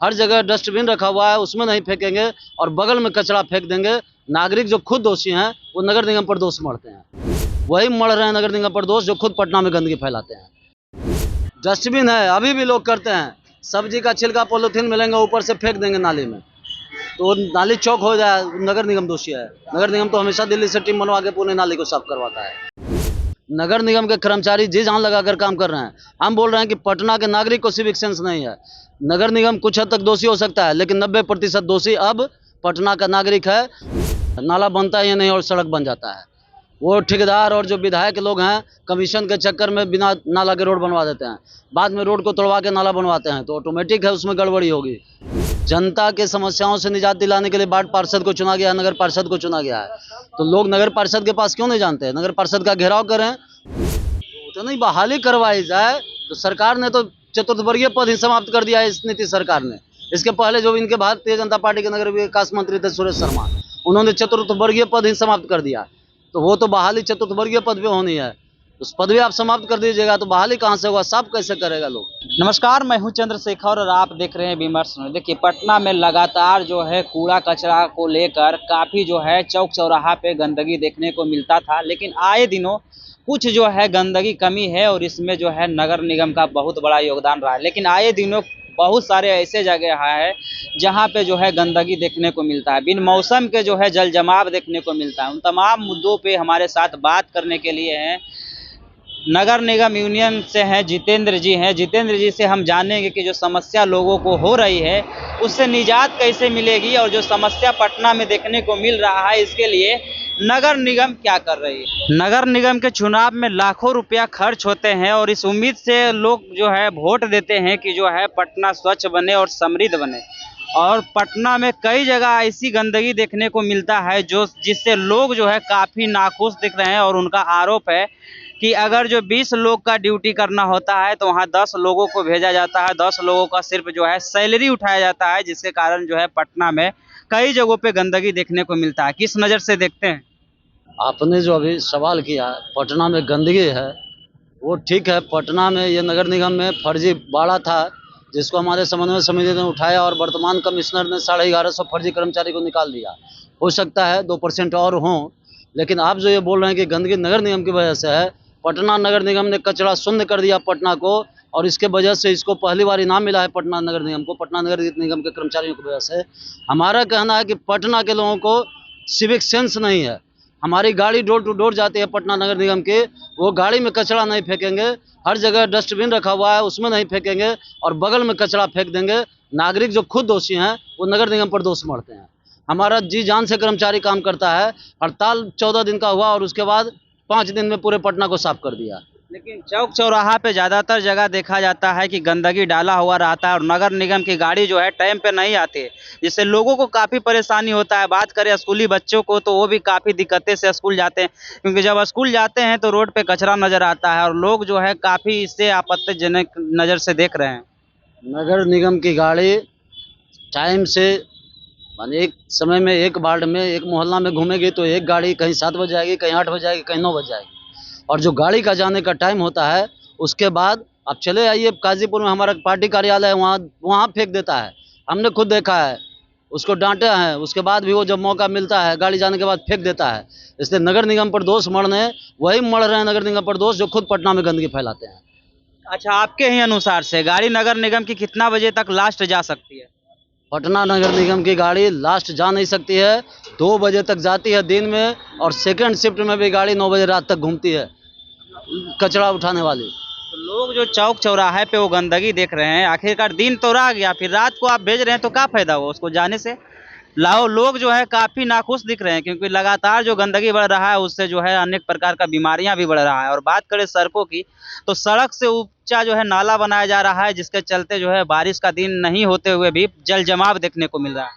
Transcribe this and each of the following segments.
हर जगह डस्टबिन रखा हुआ है, उसमें नहीं फेंकेंगे और बगल में कचरा फेंक देंगे। नागरिक जो खुद दोषी हैं वो नगर निगम पर दोष मढ़ते हैं, वही मढ़ रहे हैं नगर निगम पर दोष जो खुद पटना में गंदगी फैलाते हैं। डस्टबिन है, अभी भी लोग करते हैं, सब्जी का छिलका पॉलीथीन मिलेंगे ऊपर से फेंक देंगे नाली में, तो नाली चौक हो जाए, नगर निगम दोषी है। नगर निगम तो हमेशा दिल्ली से टीम बनवा के पूरे नाली को साफ करवाता है। नगर निगम के कर्मचारी जी जान लगाकर काम कर रहे हैं। हम बोल रहे हैं कि पटना के नागरिक को सिविक सेंस नहीं है। नगर निगम कुछ हद तक दोषी हो सकता है, लेकिन 90% दोषी अब पटना का नागरिक है। नाला बनता है या नहीं और सड़क बन जाता है, वो ठेकेदार और जो विधायक लोग हैं कमीशन के चक्कर में बिना नाला के रोड बनवा देते हैं, बाद में रोड को तोड़वा के नाला बनवाते हैं, तो ऑटोमेटिक है उसमें गड़बड़ी होगी। जनता के समस्याओं से निजात दिलाने के लिए वार्ड पार्षद को चुना गया है, नगर पार्षद को चुना गया है, तो लोग नगर पार्षद के पास क्यों नहीं जानते? नगर पार्षद का घेराव करें तो नहीं, बहाली करवाई जाए। तो सरकार ने तो चतुर्थवर्गीय पद ही समाप्त कर दिया है इस नीतीश सरकार ने। इसके पहले जो इनके भारतीय जनता पार्टी के नगर विकास मंत्री थे सुरेश शर्मा, उन्होंने चतुर्थवर्गीय पद ही समाप्त कर दिया। तो वो तो बहाली चतुर्थवर्गीय पद पे होनी है, उस पदवी आप समाप्त कर दीजिएगा तो बहाली कहाँ से होगा, साफ कैसे करेगा लोग? नमस्कार, मैं हूं चंद्रशेखर और आप देख रहे हैं विमर्श। देखिए, पटना में लगातार जो है कूड़ा कचरा को लेकर काफ़ी जो है चौक चौराहा पे गंदगी देखने को मिलता था, लेकिन आए दिनों कुछ जो है गंदगी कमी है और इसमें जो है नगर निगम का बहुत बड़ा योगदान रहा है। लेकिन आए दिनों बहुत सारे ऐसे जगह है जहाँ पे जो है गंदगी देखने को मिलता है, बिन मौसम के जो है जल जमाव देखने को मिलता है। उन तमाम मुद्दों पे हमारे साथ बात करने के लिए हैं नगर निगम यूनियन से हैं जितेंद्र जी हैं। जितेंद्र जी से हम जानेंगे कि जो समस्या लोगों को हो रही है उससे निजात कैसे मिलेगी और जो समस्या पटना में देखने को मिल रहा है इसके लिए नगर निगम क्या कर रही है। नगर निगम के चुनाव में लाखों रुपया खर्च होते हैं और इस उम्मीद से लोग जो है वोट देते हैं कि जो है पटना स्वच्छ बने और समृद्ध बने, और पटना में कई जगह ऐसी गंदगी देखने को मिलता है जो जिससे लोग जो है काफ़ी नाखुश दिख रहे हैं। और उनका आरोप है कि अगर जो 20 लोग का ड्यूटी करना होता है तो वहाँ 10 लोगों को भेजा जाता है, 10 लोगों का सिर्फ जो है सैलरी उठाया जाता है, जिसके कारण जो है पटना में कई जगहों पे गंदगी देखने को मिलता है। किस नज़र से देखते हैं? आपने जो अभी सवाल किया पटना में गंदगी है, वो ठीक है। पटना में ये नगर निगम में फर्जी बाड़ा था जिसको हमारे समन्वय समिति ने उठाया और वर्तमान कमिश्नर ने 1150 फर्जी कर्मचारी को निकाल दिया। हो सकता है 2% और हों, लेकिन आप जो ये बोल रहे हैं कि गंदगी नगर निगम की वजह से है, पटना नगर निगम ने कचरा शून्य कर दिया पटना को, और इसके वजह से इसको पहली बार इनाम मिला है पटना नगर निगम को, पटना नगर निगम के कर्मचारियों की वजह से। हमारा कहना है कि पटना के लोगों को सिविक सेंस नहीं है। हमारी गाड़ी डोर टू डोर जाती है पटना नगर निगम की, वो गाड़ी में कचरा नहीं फेंकेंगे, हर जगह डस्टबिन रखा हुआ है उसमें नहीं फेंकेंगे और बगल में कचरा फेंक देंगे। नागरिक जो खुद दोषी हैं वो नगर निगम पर दोष मढ़ते हैं। हमारा जी जान से कर्मचारी काम करता है। हड़ताल 14 दिन का हुआ और उसके बाद 5 दिन में पूरे पटना को साफ कर दिया। लेकिन चौक चौराहा पे ज़्यादातर जगह देखा जाता है कि गंदगी डाला हुआ रहता है और नगर निगम की गाड़ी जो है टाइम पे नहीं आती, जिससे लोगों को काफ़ी परेशानी होता है। बात करें स्कूली बच्चों को तो वो भी काफ़ी दिक्कतें से स्कूल जाते हैं, क्योंकि जब स्कूल जाते हैं तो रोड पे कचरा नज़र आता है और लोग जो है काफ़ी इससे आपत्तिजनक नज़र से देख रहे हैं। नगर निगम की गाड़ी टाइम से, माने एक समय में एक वार्ड में एक मोहल्ला में घूमेगी तो एक गाड़ी कहीं 7 बजे आएगी, कहीं 8 बजे आएगी, कहीं 9 बजे आएगी, और जो गाड़ी का जाने का टाइम होता है उसके बाद आप चले आइए काजीपुर में हमारा पार्टी कार्यालय है, वहाँ फेंक देता है। हमने खुद देखा है, उसको डांटे हैं, उसके बाद भी वो जब मौका मिलता है गाड़ी जाने के बाद फेंक देता है। इसलिए नगर निगम पर दोष मढ़ने वही मढ़ रहे हैं नगर निगम पर दोष जो खुद पटना में गंदगी फैलाते हैं। अच्छा, आपके ही अनुसार से गाड़ी नगर निगम की कितना बजे तक लास्ट जा सकती है? पटना नगर निगम की गाड़ी लास्ट जा नहीं सकती है, 2 बजे तक जाती है दिन में, और सेकंड शिफ्ट में भी गाड़ी 9 बजे रात तक घूमती है कचरा उठाने वाली। तो लोग जो चौक चौराहे पे वो गंदगी देख रहे हैं, आखिरकार दिन तो रह गया, फिर रात को आप भेज रहे हैं तो क्या फायदा हुआ उसको जाने से? लाओ, लोग जो है काफ़ी नाखुश दिख रहे हैं क्योंकि लगातार जो गंदगी बढ़ रहा है उससे जो है अनेक प्रकार का बीमारियां भी बढ़ रहा है। और बात करें सड़कों की तो सड़क से ऊंचा जो है नाला बनाया जा रहा है, जिसके चलते जो है बारिश का दिन नहीं होते हुए भी जल जमाव देखने को मिल रहा है।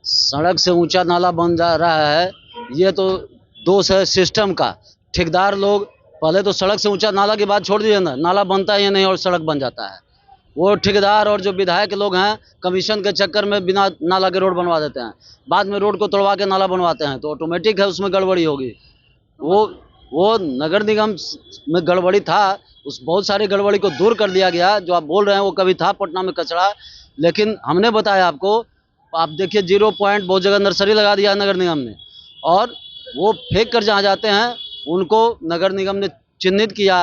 सड़क से ऊंचा नाला बन जा रहा है, ये तो दोष है सिस्टम का। ठेकेदार लोग पहले तो सड़क से ऊंचा नाला की बात छोड़ दीजिए ना, नाला बनता है या नहीं और सड़क बन जाता है। वो ठेकेदार और जो विधायक लोग हैं कमीशन के चक्कर में बिना नाला के रोड बनवा देते हैं, बाद में रोड को तोड़वा के नाला बनवाते हैं, तो ऑटोमेटिक है उसमें गड़बड़ी होगी। वो नगर निगम में गड़बड़ी था, उस बहुत सारी गड़बड़ी को दूर कर दिया गया। जो आप बोल रहे हैं वो कभी था पटना में कचरा, लेकिन हमने बताया आपको, आप देखिए 0 पॉइंट बहुत जगह नर्सरी लगा दिया है नगर निगम ने, और वो फेंक कर जहाँ जाते हैं उनको नगर निगम ने चिन्हित किया।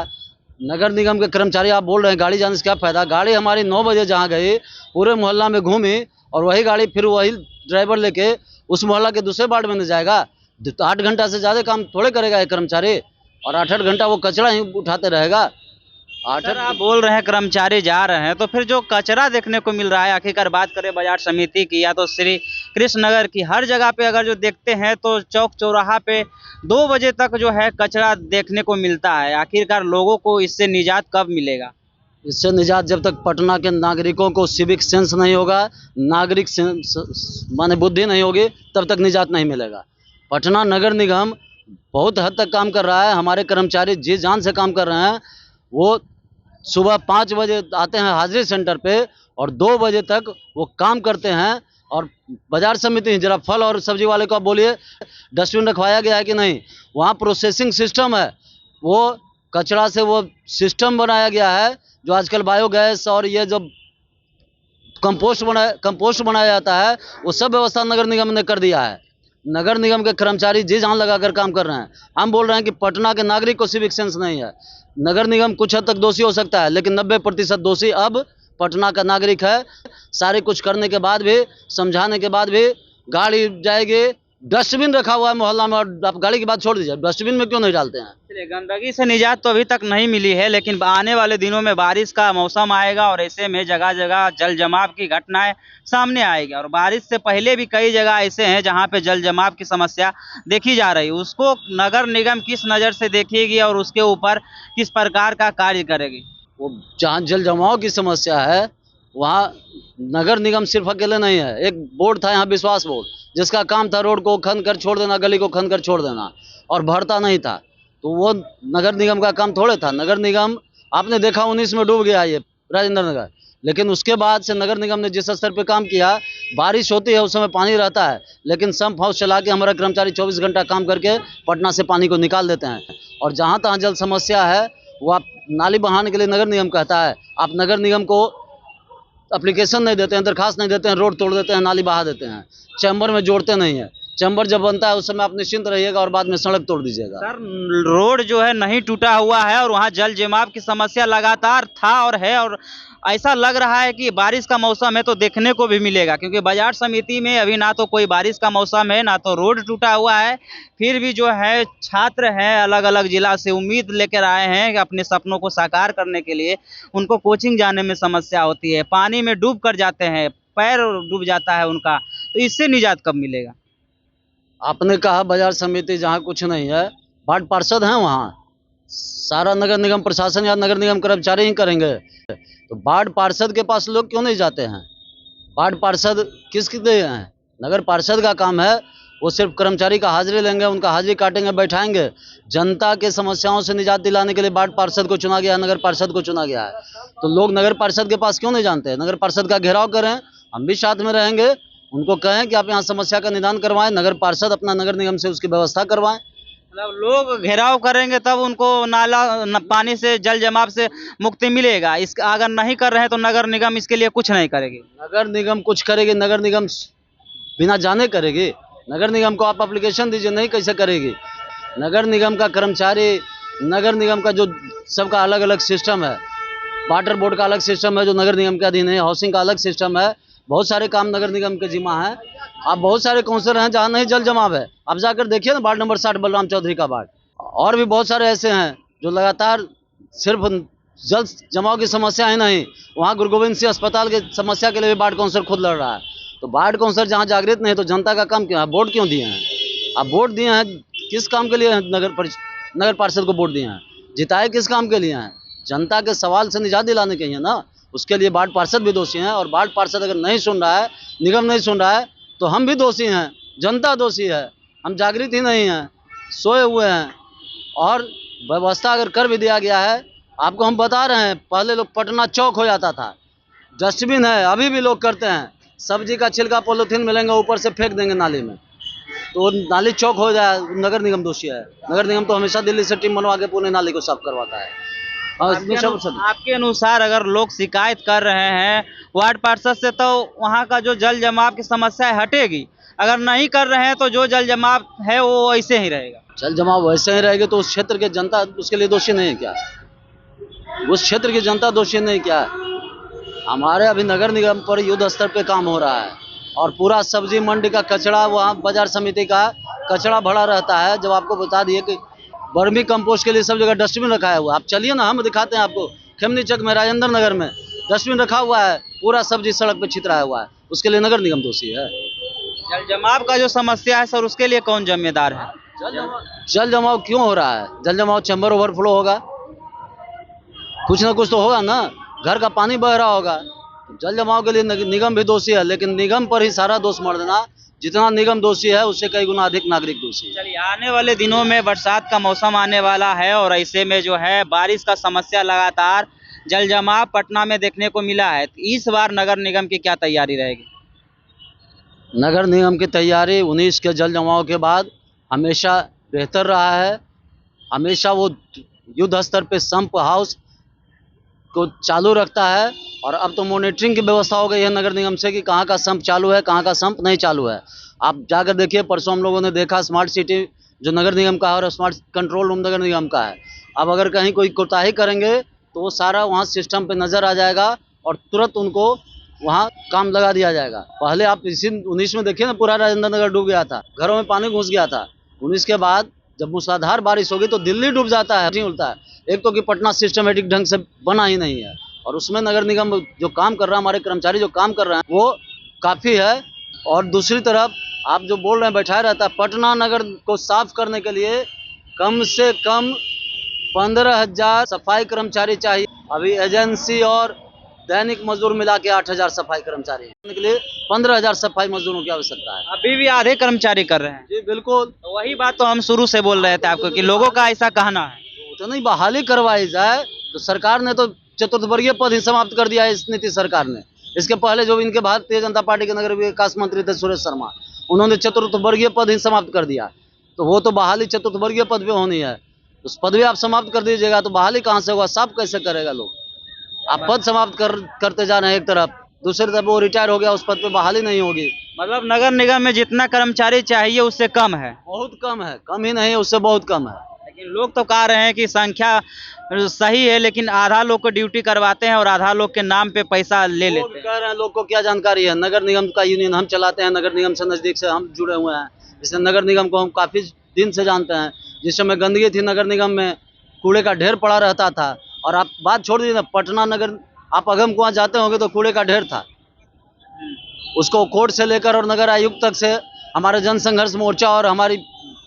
नगर निगम के कर्मचारी आप बोल रहे हैं गाड़ी जाने से क्या फ़ायदा, गाड़ी हमारी 9 बजे जहाँ गई पूरे मोहल्ला में घूमी, और वही गाड़ी फिर वही ड्राइवर लेके उस मोहल्ला के दूसरे वार्ड में नहीं जाएगा। 8 घंटा से ज़्यादा काम थोड़े करेगा एक कर्मचारी, और 8-8 घंटा वो कचरा ही उठाते रहेगा। सर आप बोल रहे हैं कर्मचारी जा रहे हैं, तो फिर जो कचरा देखने को मिल रहा है, आखिरकार बात करें बाजार समिति की या तो श्री कृष्ण नगर की, हर जगह पे अगर जो देखते हैं तो चौक चौराहा पे 2 बजे तक जो है कचरा देखने को मिलता है। आखिरकार लोगों को इससे निजात कब मिलेगा? इससे निजात जब तक पटना के नागरिकों को सिविक सेंस नहीं होगा, नागरिक माने बुद्धि नहीं होगी, तब तक निजात नहीं मिलेगा। पटना नगर निगम बहुत हद तक काम कर रहा है, हमारे कर्मचारी जी जान से काम कर रहे हैं। वो सुबह 5 बजे आते हैं हाजिरी सेंटर पे और 2 बजे तक वो काम करते हैं। और बाजार समिति जरा फल और सब्जी वाले को आप बोलिए डस्टबिन रखवाया गया है कि नहीं, वहाँ प्रोसेसिंग सिस्टम है, वो कचरा से वो सिस्टम बनाया गया है जो आजकल बायोगैस और ये जो कंपोस्ट बनाया जाता है, वो सब व्यवस्था नगर निगम ने कर दिया है। नगर निगम के कर्मचारी जी जान लगाकर काम कर रहे हैं। हम बोल रहे हैं कि पटना के नागरिक को सिविक सेंस नहीं है। नगर निगम कुछ हद तक दोषी हो सकता है, लेकिन 90% दोषी अब पटना का नागरिक है। सारे कुछ करने के बाद भी, समझाने के बाद भी गाड़ी जाएगी, डस्टबिन रखा हुआ है मोहल्ला में, और आप गाड़ी की बात छोड़ दीजिए, डस्टबिन में क्यों नहीं डालते हैं? चलिए, गंदगी से निजात तो अभी तक नहीं मिली है, लेकिन आने वाले दिनों में बारिश का मौसम आएगा और ऐसे में जगह जगह जल जमाव की घटनाएं सामने आएगी। और बारिश से पहले भी कई जगह ऐसे हैं जहां पे जल जमाव की समस्या देखी जा रही है। उसको नगर निगम किस नज़र से देखेगी और उसके ऊपर किस प्रकार का कार्य करेगी? वो जहाँ जल जमाव की समस्या है वहाँ नगर निगम सिर्फ अकेले नहीं है। एक बोर्ड था यहाँ, विश्वास बोर्ड, जिसका काम था रोड को खन कर छोड़ देना, गली को खन कर छोड़ देना, और भरता नहीं था। तो वो नगर निगम का काम थोड़े था। नगर निगम आपने देखा 19 में डूब गया ये राजेंद्र नगर, लेकिन उसके बाद से नगर निगम ने जिस स्तर पे काम किया, बारिश होती है उस समय पानी रहता है, लेकिन सम्प हाउस चला के हमारा कर्मचारी 24 घंटा काम करके पटना से पानी को निकाल देते हैं। और जहाँ तहाँ जल समस्या है वो आप नाली बहाने के लिए नगर निगम कहता है, आप नगर निगम को एप्लीकेशन नहीं देते हैं, दरखास्त नहीं देते हैं, रोड तोड़ देते हैं, नाली बहा देते हैं, चैम्बर में जोड़ते नहीं है। चैम्बर जब बनता है उस समय आप निश्चिंत रहिएगा और बाद में सड़क तोड़ दीजिएगा। सर, रोड जो है नहीं टूटा हुआ है और वहाँ जल जमाव की समस्या लगातार था और है, और ऐसा लग रहा है कि बारिश का मौसम है तो देखने को भी मिलेगा, क्योंकि बाजार समिति में अभी ना तो कोई बारिश का मौसम है, ना तो रोड टूटा हुआ है। फिर भी जो है छात्र हैं अलग अलग जिला से, उम्मीद लेकर आए हैं कि अपने सपनों को साकार करने के लिए। उनको कोचिंग जाने में समस्या होती है, पानी में डूब कर जाते हैं, पैर डूब जाता है उनका, तो इससे निजात कब मिलेगा? आपने कहा बाजार समिति जहाँ कुछ नहीं है, वार्ड पार्षद हैं वहाँ, सारा नगर निगम प्रशासन या नगर निगम कर्मचारी ही करेंगे। तो वार्ड पार्षद के पास लोग क्यों नहीं जाते हैं? वार्ड पार्षद किसके लिए हैं? नगर पार्षद का काम है, वो सिर्फ कर्मचारी का हाजिरी लेंगे, उनका हाजिरी काटेंगे, बैठाएंगे। जनता के समस्याओं से निजात दिलाने के लिए वार्ड पार्षद को चुना गया है, नगर पार्षद को चुना गया है। तो लोग नगर पार्षद के पास क्यों नहीं जानते हैं? नगर पार्षद का घेराव करें, हम भी साथ में रहेंगे, उनको कहें कि आप यहाँ समस्या का निदान करवाएं, नगर पार्षद अपना नगर निगम से उसकी व्यवस्था करवाएं। मतलब लोग घेराव करेंगे तब उनको पानी से, जल जमाव से मुक्ति मिलेगा। इस अगर नहीं कर रहे हैं तो नगर निगम इसके लिए कुछ नहीं करेगी। नगर निगम कुछ करेगी? नगर निगम बिना जाने करेगी? नगर निगम को आप एप्लीकेशन दीजिए, नहीं कैसे करेगी? नगर निगम का कर्मचारी, नगर निगम का जो सबका अलग अलग सिस्टम है, वाटर बोर्ड का अलग सिस्टम है जो नगर निगम के अधीन है, हाउसिंग का अलग सिस्टम है, बहुत सारे काम नगर निगम के जिम्मा है। आप बहुत सारे काउंसिलर हैं जहाँ नहीं जल जमाव है, आप जाकर देखिए ना, वार्ड नंबर 60 बलराम चौधरी का वार्ड, और भी बहुत सारे ऐसे हैं जो लगातार सिर्फ जल जमाव की समस्या ही नहीं, वहाँ गुरु गोविंद सिंह अस्पताल की समस्या के लिए भी वार्ड काउंसिलर खुद लड़ रहा है। तो वार्ड काउंसिलर जहाँ जागृत नहीं, तो जनता का काम क्यों है? वोट क्यों दिए हैं आप? वोट दिए हैं किस काम के लिए? नगर पार्षद को वोट दिए हैं, जिताए किस काम के लिए हैं? जनता के सवाल से निजात दिलाने के लिए ना। उसके लिए वार्ड पार्षद भी दोषी हैं, और वार्ड पार्षद अगर नहीं सुन रहा है, निगम नहीं सुन रहा है, तो हम भी दोषी हैं, जनता दोषी है। हम जागृत ही नहीं हैं, सोए हुए हैं। और व्यवस्था अगर कर भी दिया गया है, आपको हम बता रहे हैं, पहले लोग पटना चौक हो जाता था, डस्टबिन है, अभी भी लोग करते हैं, सब्जी का छिलका पॉलीथीन मिलेंगे ऊपर से फेंक देंगे नाली में, तो नाली चौक हो जाए, नगर निगम दोषी है। नगर निगम तो हमेशा दिल्ली से टीम बनवा के पूरे नाली को साफ करवाता है। हाँ, इसमें सब आपके अनुसार अगर लोग शिकायत कर रहे हैं वार्ड पार्षद से, तो वहाँ का जो जल जमाव की समस्या है हटेगी। अगर नहीं कर रहे हैं तो जो जल जमाव है वो ऐसे ही रहेगा। जल जमाव वैसे ही रहेगी तो उस क्षेत्र के जनता उसके लिए दोषी नहीं है क्या? उस क्षेत्र की जनता दोषी नहीं क्या? हमारे अभी नगर निगम पर युद्ध स्तर पे काम हो रहा है और पूरा सब्जी मंडी का कचरा, वहाँ बाजार समिति का कचरा भरा रहता है। जब आपको बता दिए कि वर्मी कंपोस्ट के लिए सब जगह डस्टबिन रखा हुआ है, आप चलिए ना, हम दिखाते हैं आपको। खेमनी चक में, राजेंद्र नगर में डस्टबिन रखा हुआ है, पूरा सब्जी सड़क पे छितराया हुआ है, उसके लिए नगर निगम दोषी है। जल जमाव का जो समस्या है सर, उसके लिए कौन जिम्मेदार है? जल जमाव क्यों हो रहा है? जल जमाव चैम्बर ओवरफ्लो होगा, कुछ ना कुछ तो होगा ना, घर का पानी बह रहा होगा। जल जमाव के लिए निगम भी दोषी है, लेकिन निगम पर ही सारा दोष मर देना, जितना निगम दोषी है उससे कई गुना अधिक नागरिक दोषी है। चलिए, आने वाले दिनों में बरसात का मौसम आने वाला है और ऐसे में जो है बारिश का समस्या लगातार जल जमाव पटना में देखने को मिला है। इस बार नगर निगम की क्या तैयारी रहेगी? नगर निगम की तैयारी 19 के जल जमाव के बाद हमेशा बेहतर रहा है। हमेशा वो युद्ध स्तर पे संप हाउस को चालू रखता है और अब तो मॉनिटरिंग की व्यवस्था हो गई है नगर निगम से कि कहाँ का संप चालू है, कहाँ का संप नहीं चालू है। आप जाकर देखिए, परसों हम लोगों ने देखा स्मार्ट सिटी जो नगर निगम का है और स्मार्ट कंट्रोल रूम नगर निगम का है। अब अगर कहीं कोई कोताही करेंगे तो वो सारा वहाँ सिस्टम पे नज़र आ जाएगा और तुरंत उनको वहाँ काम लगा दिया जाएगा। पहले आप इसी 19 में देखिए ना, पूरा राजेंद्र नगर डूब गया था, घरों में पानी घुस गया था। 19 के बाद जब मूसलाधार बारिश होगी तो दिल्ली डूब जाता है, नहीं उल्टा है। एक तो कि पटना सिस्टमेटिक ढंग से बना ही नहीं है और उसमें नगर निगम जो काम कर रहा है, हमारे कर्मचारी जो काम कर रहे हैं वो काफ़ी है। और दूसरी तरफ आप जो बोल रहे हैं बैठाया रहता है, पटना नगर को साफ करने के लिए कम से कम 15,000 सफाई कर्मचारी चाहिए। अभी एजेंसी और दैनिक मजदूर मिला के 8,000 सफाई कर्मचारी के लिए 15,000 सफाई मजदूरों की आवश्यकता है। अभी भी आधे कर्मचारी कर रहे हैं। जी बिल्कुल, तो वही बात तो हम शुरू से बोल रहे थे आपको कि लोगों का ऐसा कहना है। तो नहीं बहाली करवाई जाए तो सरकार ने तो चतुर्थवर्गीय पद ही समाप्त कर दिया है इस नीतीश सरकार ने। इसके पहले जो इनके भारतीय जनता पार्टी के नगर विकास मंत्री थे सुरेश शर्मा, उन्होंने चतुर्थवर्गीय पद ही समाप्त कर दिया। तो वो तो बहाली चतुर्थवर्गीय पद पे होनी है, उस पदवी आप समाप्त कर दीजिएगा तो बहाली कहाँ से होगा? साफ कैसे करेगा लोग? आप पद समाप्त करते जा रहे हैं एक तरफ, दूसरी तरफ वो रिटायर हो गया, उस पद पे बहाली नहीं होगी। मतलब नगर निगम में जितना कर्मचारी चाहिए उससे कम है। बहुत कम है, कम ही नहीं, उससे बहुत कम है। लेकिन लोग तो कह रहे हैं कि संख्या सही है, लेकिन आधा लोग को ड्यूटी करवाते हैं और आधा लोग के नाम पे पैसा ले लेते हैं। कह रहे हैं, लोग को क्या जानकारी है? नगर निगम का यूनियन हम चलाते हैं, नगर निगम से नज़दीक से हम जुड़े हुए हैं, इसलिए नगर निगम को हम काफ़ी दिन से जानते हैं। जिस समय गंदगी थी नगर निगम में, कूड़े का ढेर पड़ा रहता था। और आप बात छोड़ दीजिए ना, पटना नगर आप अगम कुआं जाते होंगे तो कूड़े का ढेर था। उसको कोर्ट से लेकर और नगर आयुक्त तक से हमारे जन संघर्ष मोर्चा और हमारी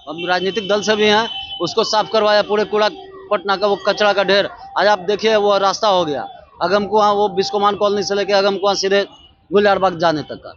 राजनीतिक दल से भी हैं, उसको साफ करवाया। पूरे कूड़ा पटना का वो कचरा का ढेर आज आप देखिए वो रास्ता हो गया अगम कुआं, वो बिस्कोमान कॉलोनी से लेकर अगम कुआं सीधे गुलजार बाग जाने तक का।